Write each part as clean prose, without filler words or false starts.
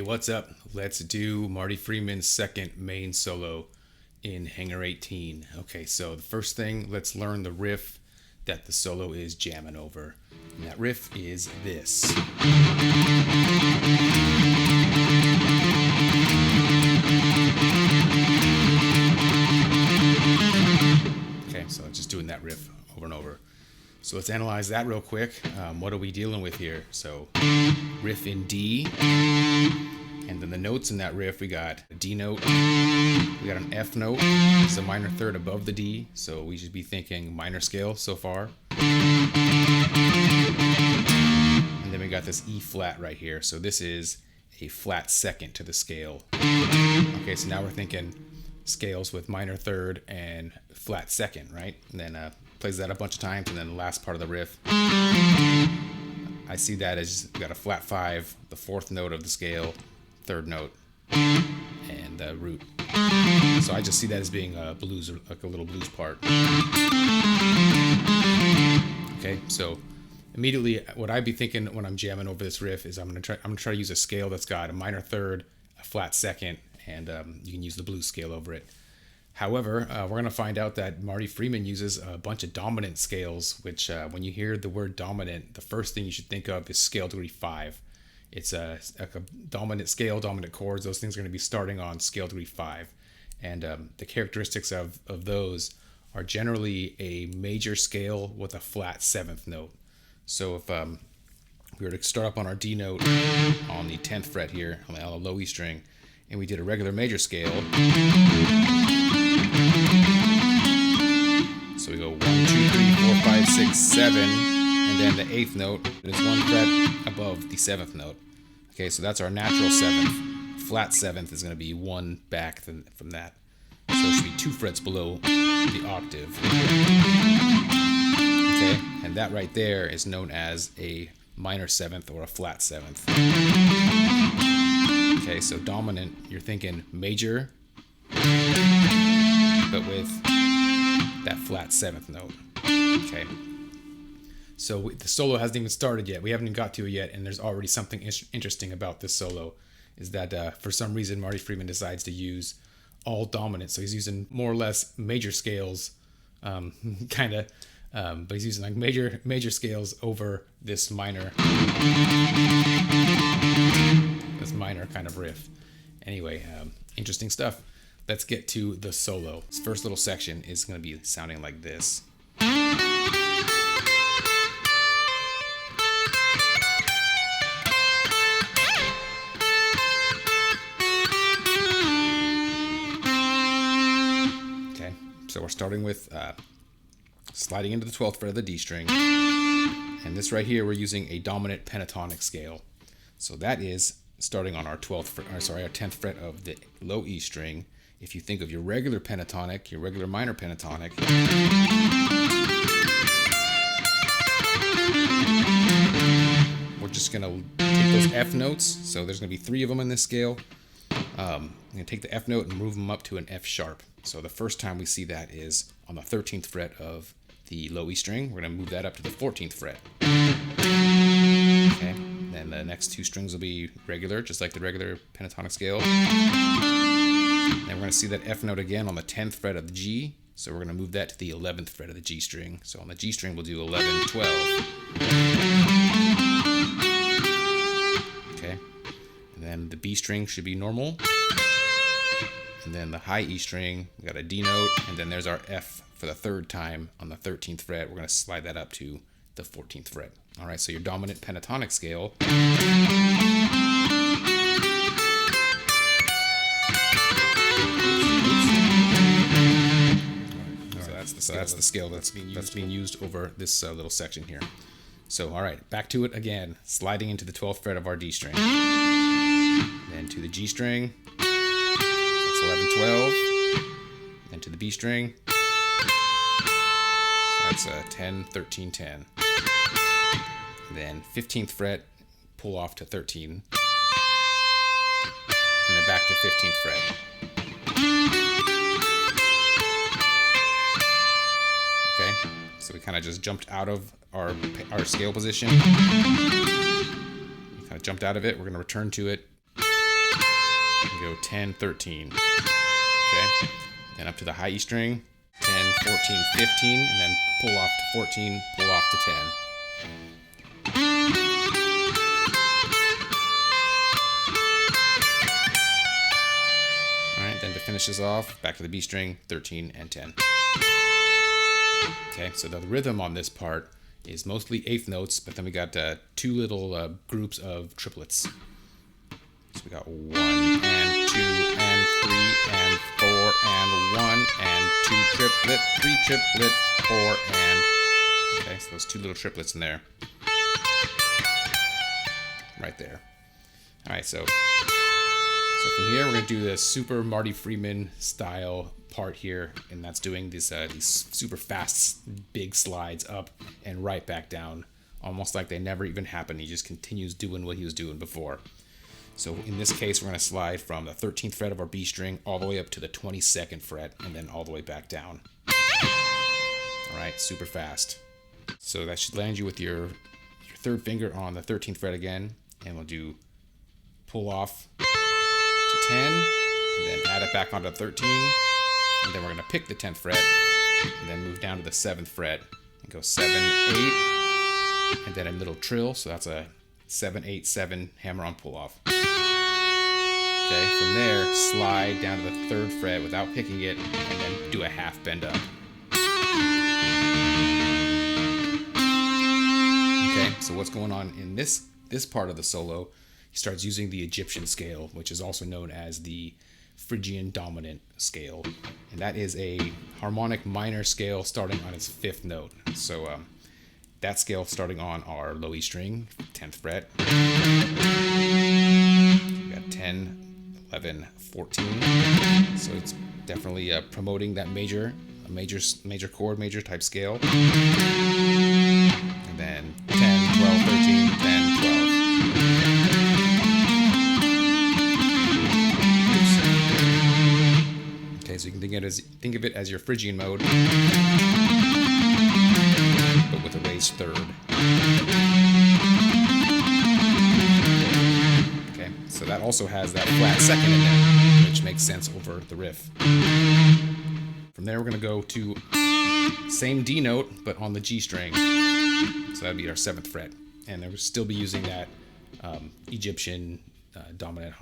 what's up? Let's do Marty Friedman's second main solo in Hangar 18. Okay, so the first thing, let's learn the riff that the solo is jamming over. And that riff is this. Okay, so just doing that riff over and over. So let's analyze that real quick. What are we dealing with here? So riff in D, and then the notes in that riff, we got a D note, we got an F note, it's a minor third above the D, so we should be thinking minor scale so far. And then we got this E flat right here, so this is a flat second to the scale. Okay, so now we're thinking scales with minor third and flat second, right? And then plays that a bunch of times, and then the last part of the riff, I see that as we got a flat 5, the fourth note of the scale, third note, and the root. So I just see that as being a blues, like a little blues part. Okay, so immediately what I'd be thinking when I'm jamming over this riff is I'm gonna try to use a scale that's got a minor third, a flat second, and you can use the blues scale over it. However, we're going to find out that Marty Friedman uses a bunch of dominant scales, which when you hear the word dominant, the first thing you should think of is scale degree 5. It's a dominant scale, dominant chords. Those things are going to be starting on scale degree 5. And the characteristics of those are generally a major scale with a flat 7th note. So if we were to start up on our D note on the 10th fret here, on the low E string, and we did a regular major scale, so we go 1, 2, 3, 4, 5, 6, 7, and then the 8th note is 1 fret above the 7th note. Okay, so that's our natural 7th. Flat 7th is going to be 1 back from that. So it should be 2 frets below the octave. Okay, and that right there is known as a minor 7th or a flat 7th. Okay, so dominant, you're thinking major, but with that flat 7th note. Okay, so the solo hasn't even started yet. We haven't even got to it yet, and there's already something interesting about this solo. Is that for some reason Marty Friedman decides to use all dominant, so he's using more or less major scales, but he's using like major scales over this minor kind of riff. Anyway, interesting stuff. Let's get to the solo. This first little section is going to be sounding like this. Okay, so we're starting with sliding into the 12th fret of the D string. And this right here, we're using a dominant pentatonic scale. So that is starting on our 10th fret of the low E string. If you think of your regular pentatonic, your regular minor pentatonic, we're just going to take those F notes. So there's going to be 3 of them in this scale. I'm going to take the F note and move them up to an F sharp. So the first time we see that is on the 13th fret of the low E string. We're going to move that up to the 14th fret. Okay. Then the next 2 strings will be regular, just like the regular pentatonic scale. Then we're going to see that F note again on the 10th fret of the G. So we're going to move that to the 11th fret of the G string. So on the G string, we'll do 11, 12. Okay. And then the B string should be normal. And then the high E string, we got a D note. And then there's our F for the 3rd time on the 13th fret. We're going to slide that up to the 14th fret. All right, so your dominant pentatonic scale. So that's the scale that's being used over this little section here. So, all right, back to it again. Sliding into the 12th fret of our D string. Then to the G string. That's 11, 12. Then to the B string. So that's 10, 13, 10. Then 15th fret, pull off to 13. And then back to 15th fret. Okay, so we kind of just jumped out of our scale position. We kind of jumped out of it. We're going to return to it. and go 10, 13. Okay, then up to the high E string, 10, 14, 15, and then pull off to 14, pull off to 10. Alright, then to finish this off, back to the B string, 13 and 10. Okay, so the rhythm on this part is mostly eighth notes, but then we got two little groups of triplets. So we got 1 and 2 and 3 and 4 and 1 and 2 triplet, 3 triplet, 4 and... Okay, so those two little triplets in there. Right there. Alright, so from here we're going to do the super Marty Friedman style part here, and that's doing these super fast big slides up and right back down, almost like they never even happened. He just continues doing what he was doing before. So in this case, we're going to slide from the 13th fret of our B string all the way up to the 22nd fret and then all the way back down. All right, super fast. So that should land you with your third finger on the 13th fret again, and we'll do pull off to 10, and then add it back onto 13, and then we're going to pick the 10th fret, and then move down to the 7th fret, and go 7, 8, and then a little trill, so that's a 7, 8, 7 hammer-on pull-off. Okay, from there, slide down to the 3rd fret without picking it, and then do a half bend up. Okay, so what's going on in this part of the solo? He starts using the Egyptian scale, which is also known as the Phrygian Dominant scale, and that is a harmonic minor scale starting on its 5th note. So that scale starting on our low E string, 10th fret. We got 10, 11, 14. So it's definitely promoting that major chord, major type scale. And then 10, 12, 13, 10, 12. Okay, so you can think of it as your Phrygian mode, but with a raised third. Okay, so that also has that flat second in there, which makes sense over the riff. From there, we're going to go to same D note, but on the G string. So that'd be our 7th fret, and then we'll still be using that Egyptian dominant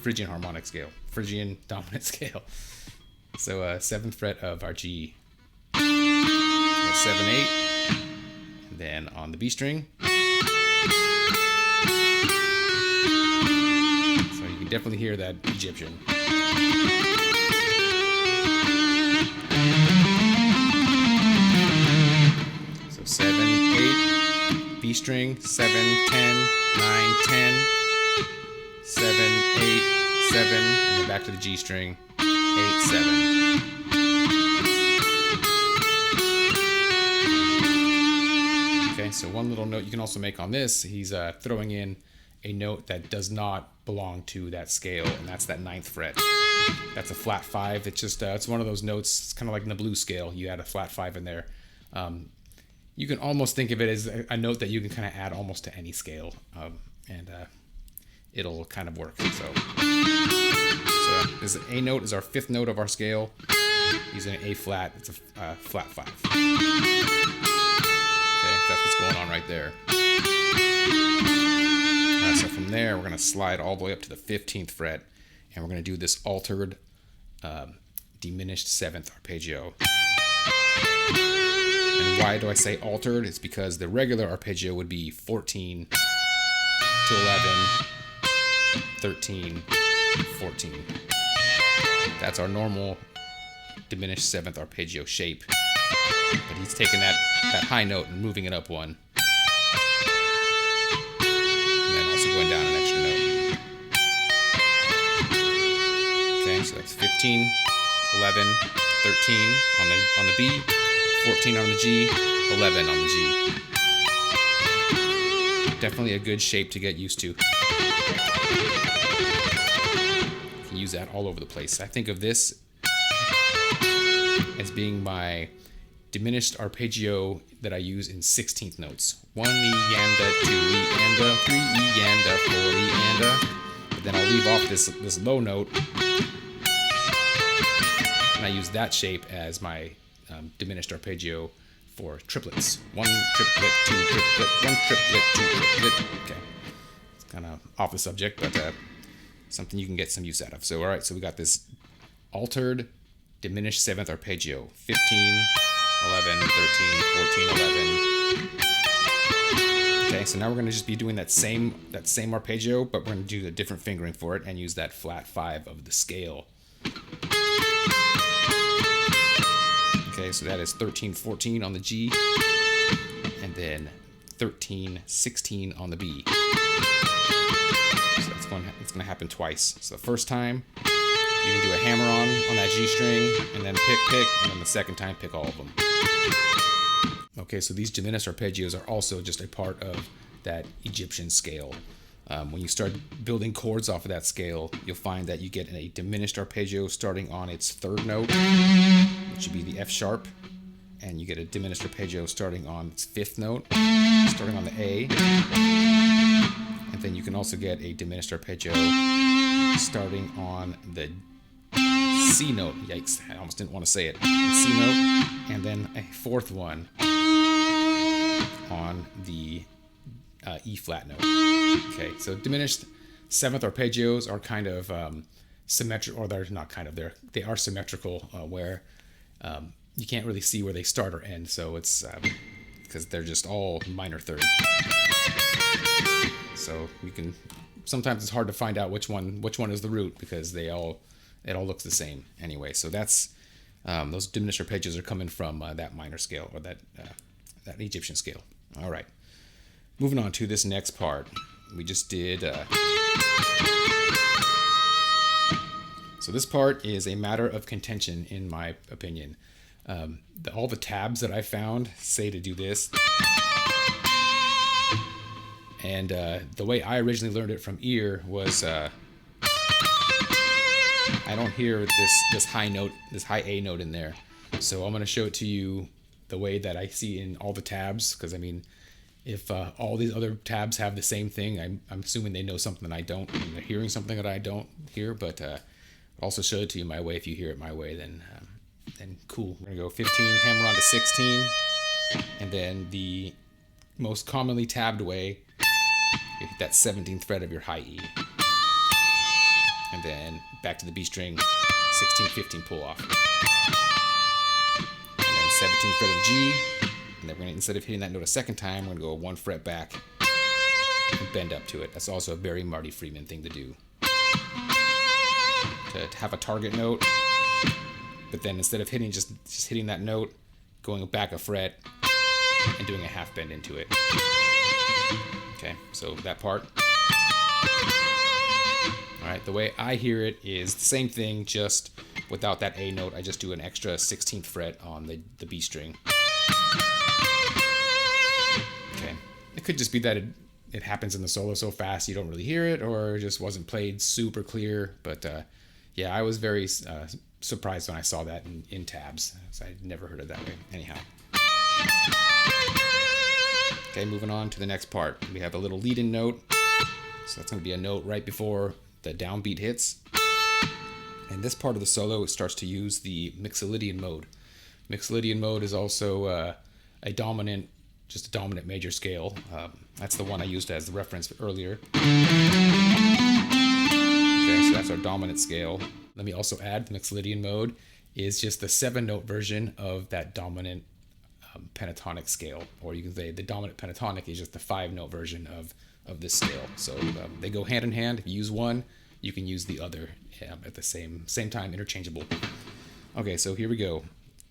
Phrygian harmonic scale, Phrygian dominant scale. So 7th fret of our G. 7, 8, and then on the B string. So you can definitely hear that Egyptian. So 7, 8, B string, 7, 10, 9, 10, 7, 8, 7, and then back to the G string, 8, 7. Okay, so one little note you can also make on this, he's throwing in a note that does not belong to that scale, and that's that 9th fret. That's a flat 5. It's just it's one of those notes. It's kind of like in the blues scale. You add a flat 5 in there. You can almost think of it as a note that you can kind of add almost to any scale, and it'll kind of work. So this A note is our 5th note of our scale. Using an A flat, it's a flat 5. Okay, that's what's going on right there. Alright, so from there, we're going to slide all the way up to the 15th fret, and we're going to do this altered, diminished 7th arpeggio. And why do I say altered? It's because the regular arpeggio would be 14 to 11, 13, 14. That's our normal diminished 7th arpeggio shape. But he's taking that high note and moving it up one. And then also going down an extra note. Okay, so that's 15, 11, 13 on the B, 14 on the G, 11 on the G. Definitely a good shape to get used to. You can use that all over the place. I think of this as being my diminished arpeggio that I use in 16th notes. 1 E and a, 2 E and a, 3 E and a, 4 E and a. But Then I'll leave off this low note, and I use that shape as my diminished arpeggio for triplets. 1 triplet, 2 triplet, 1 triplet, 2 triplet. Okay, it's kind of off the subject, but something you can get some use out of. So all right, so we got this altered diminished 7th arpeggio, 15, 11, 13, 14, 11. Okay, so now we're going to just be doing that same arpeggio, but we're going to do a different fingering for it and use that flat 5 of the scale. Okay, so that is 13, 14 on the G, and then 13, 16 on the B. So it's going to happen twice. So the first time, you can do a hammer on that G string, and then pick, and then the second time, pick all of them. Okay, so these diminished arpeggios are also just a part of that Egyptian scale. When you start building chords off of that scale, you'll find that you get a diminished arpeggio starting on its 3rd note, which would be the F sharp, and you get a diminished arpeggio starting on its 5th note, starting on the A, and then you can also get a diminished arpeggio starting on the C note. Yikes, I almost didn't want to say it. C note, and then a 4th one on the E flat note. Okay, so diminished 7th arpeggios are kind of symmetrical, or they're not kind of, they are symmetrical, where you can't really see where they start or end, so it's because they're just all minor third. So you can, sometimes it's hard to find out which one is the root, because it all looks the same anyway. So that's those diminished arpeggios are coming from that minor scale, or that Egyptian scale. All right, moving on to this next part. We just did. So this part is a matter of contention, in my opinion. All the tabs that I found say to do this. And the way I originally learned it from ear was I don't hear this high note, this high A note in there. So I'm going to show it to you the way that I see in all the tabs, because I mean, if all these other tabs have the same thing, I'm assuming they know something that I don't, and they're hearing something that I don't hear. But I'll also show it to you my way. If you hear it my way, then cool. We're going to go 15, hammer on to 16, and then the most commonly tabbed way, you hit that 17th fret of your high E, and then back to the B string, 16, 15 pull off, and then 17th fret of the G, and then we're gonna, instead of hitting that note a second time, we're gonna go 1 fret back and bend up to it. That's also a very Marty Friedman thing to do, to have a target note, but then instead of hitting just hitting that note, going back a fret and doing a half bend into it. Okay, so that part. All right, the way I hear it is the same thing, just without that A note. I just do an extra 16th fret on the B string. Okay, it could just be that it happens in the solo so fast you don't really hear it, or it just wasn't played super clear. But yeah, I was very surprised when I saw that in tabs, so I'd never heard it that way. Anyhow. Okay, moving on to the next part. We have a little lead-in note. So that's going to be a note right before the downbeat hits. And this part of the solo, it starts to use the Mixolydian mode. Mixolydian mode is also a dominant major scale. That's the one I used as the reference earlier. Okay, so that's our dominant scale. Let me also add the Mixolydian mode is just the 7-note version of that dominant pentatonic scale, or you can say the dominant pentatonic is just the 5-note version of this scale. So they go hand in hand. If you use one, you can use the other at the same time, interchangeable. Okay, so here we go.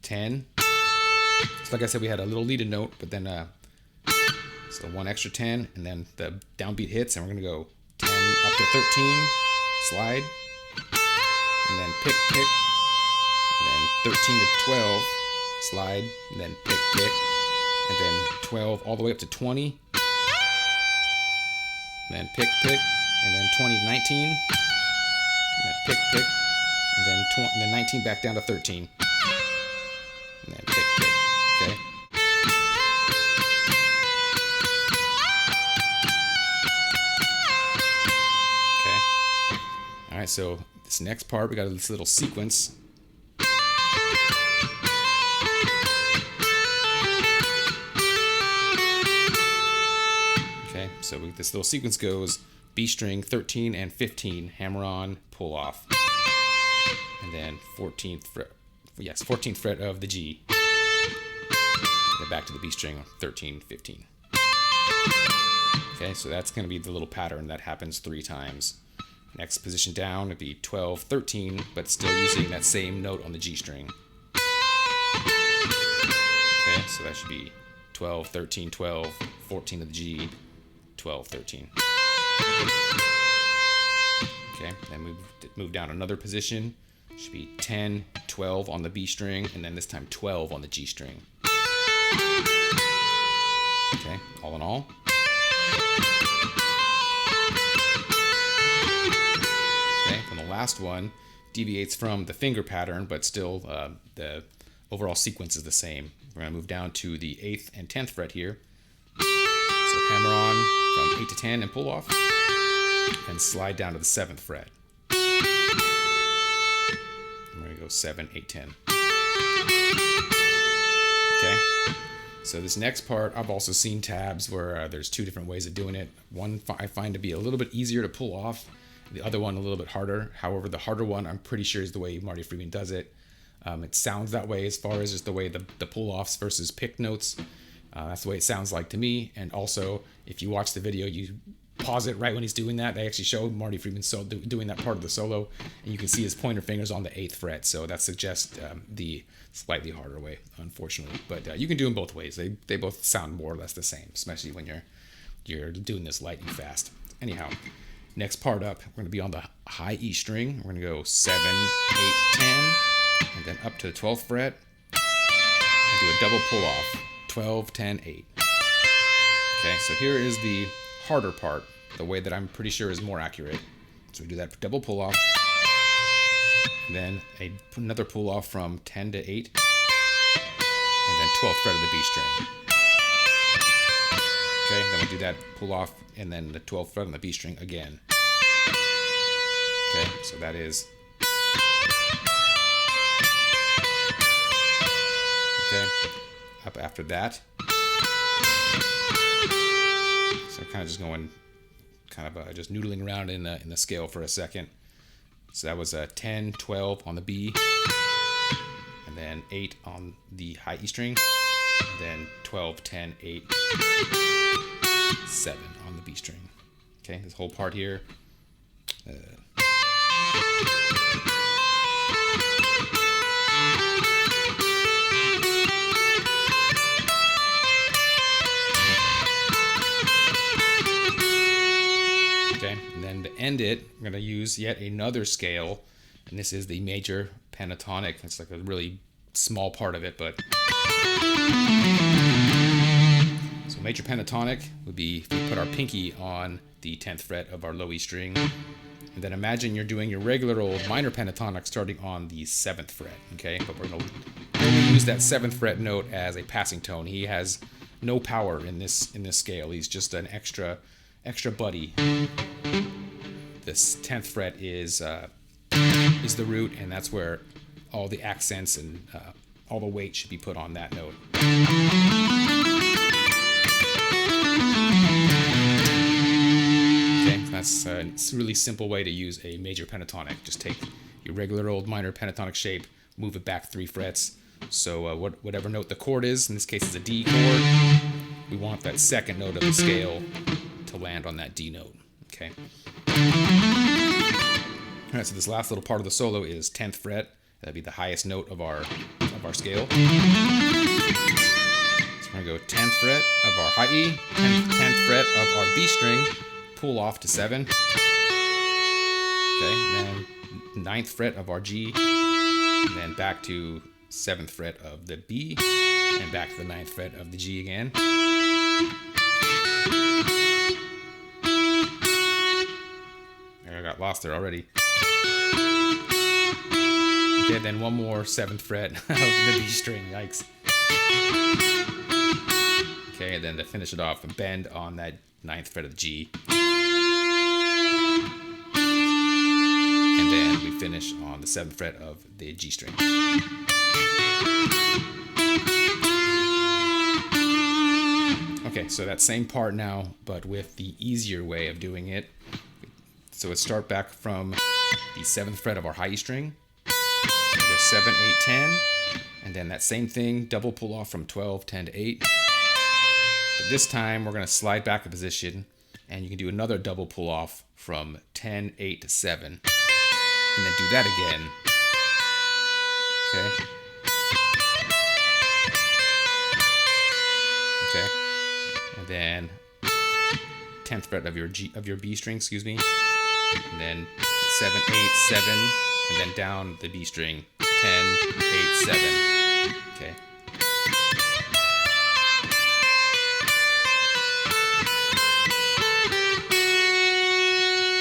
10. So like I said, we had a little lead-in note, but then so 1 extra 10, and then the downbeat hits, and we're gonna go 10 up to 13, slide, and then pick, and then 13 to 12. Slide, and then pick, and then 12 all the way up to 20, and then pick, and then 20 to 19, and then pick, and then 19 back down to 13, and then pick, okay? Okay, All right, so this next part, we got this little sequence. Okay, so this little sequence goes B string 13 and 15, hammer on, pull off, and then 14th fret, 14th fret of the G, then back to the B string 13, 15. Okay, so that's going to be the little pattern that happens 3 times. Next position down would be 12, 13, but still using that same note on the G string. Okay, so that should be 12, 13, 12, 14 of the G, 12, 13. Okay, then move down another position. Should be 10, 12 on the B string, and then this time 12 on the G string. Okay, all in all. Okay, and the last one deviates from the finger pattern, but still the overall sequence is the same. We're going to move down to the 8th and 10th fret here. So hammer on from 8 to 10 and pull off, and slide down to the 7th fret. I'm going to go 7, 8, 10. Okay. So this next part, I've also seen tabs where there's 2 different ways of doing it. One I find to be a little bit easier to pull off, the other one a little bit harder. However, the harder one, I'm pretty sure, is the way Marty Friedman does it. It sounds that way as far as just the way the pull-offs versus pick notes. That's the way it sounds like to me. And also, if you watch the video, you pause it right when he's doing that. They actually show Marty Friedman doing that part of the solo, and you can see his pointer fingers on the 8th fret. So that suggests the slightly harder way, unfortunately. But you can do them both ways. They both sound more or less the same, especially when you're doing this lightning fast. Anyhow, next part up, we're going to be on the high E string. We're going to go 7, 8, 10, and then up to the 12th fret, and do a double pull off, 12, 10, 8. Okay, so here is the harder part, the way that I'm pretty sure is more accurate. So we do that double pull off, and then another pull off from 10 to 8, and then 12th fret of the B string. Okay, then we do that pull off, and then the 12th fret on the B string again. Okay, so that is. Okay, up after that. So kind of just going, just noodling around in the scale for a second. So that was a 10, 12 on the B, and then 8 on the high E string, and then 12, 10, 8, 7 on the B string. Okay, this whole part here. Okay, and then to end it, we're going to use yet another scale, and this is the major pentatonic. It's like a really small part of it, but so major pentatonic would be if we put our pinky on the 10th fret of our low E string, and then imagine you're doing your regular old minor pentatonic starting on the 7th fret. Okay, but we're going to use that 7th fret note as a passing tone. He has no power in this scale. He's just an extra buddy. This 10th fret is the root, and that's where all the accents and all the weight should be put on that note. Okay, that's a really simple way to use a major pentatonic. Just take your regular old minor pentatonic shape, move it back 3 frets. So whatever note the chord is, in this case it's a D chord, we want that second note of the scale to land on that D note. Okay. All right, so this last little part of the solo is 10th fret. That'd be the highest note of our scale. So we're gonna go 10th fret of our high E, 10th fret of our B string, pull off to 7. Okay, and then 9th fret of our G, and then back to 7th fret of the B, and back to the 9th fret of the G again. I got lost there already. Okay, then one more 7th fret of the B string. Yikes. Okay, and then to finish it off, a bend on that 9th fret of the G. then we finish on the 7th fret of the G string. Okay, so that same part now, but with the easier way of doing it. So let's start back from the 7th fret of our high E string. We'll go 7, 8, 10, and then that same thing, double pull off from 12, 10 to 8. But this time we're going to slide back a position, and you can do another double pull off from 10, 8 to 7, and then do that again. Okay. Okay. And then 10th fret of your B string, excuse me. And then 7, 8, 7, and then down the B string, 10, 8, 7. Okay.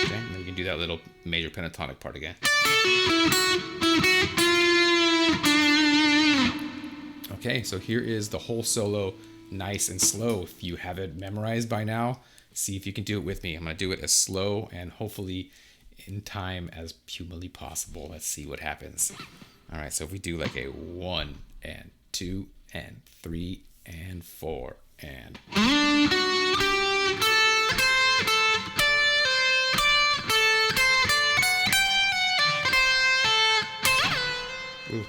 Okay, and then we can do that little major pentatonic part again. Okay, so here is the whole solo, nice and slow. If you have it memorized by now, see if you can do it with me. I'm going to do it as slow and hopefully in time as humanly possible. Let's see what happens. All right, so if we do like a 1 and 2 and 3 and 4 and... Ooh.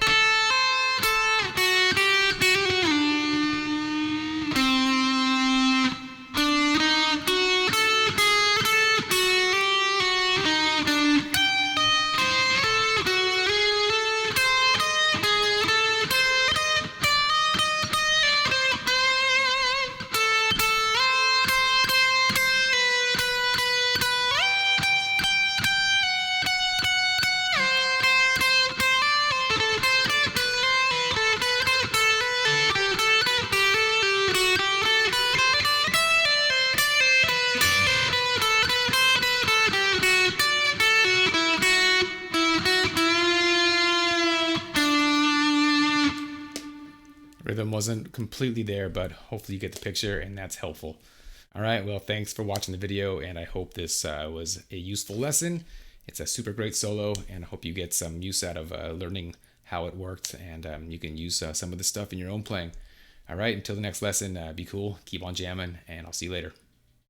Rhythm wasn't completely there, but hopefully you get the picture and that's helpful. All right, well, thanks for watching the video, and I hope this was a useful lesson. It's a super great solo, and I hope you get some use out of learning how it worked, and you can use some of this stuff in your own playing. All right, until the next lesson, be cool, keep on jamming, and I'll see you later.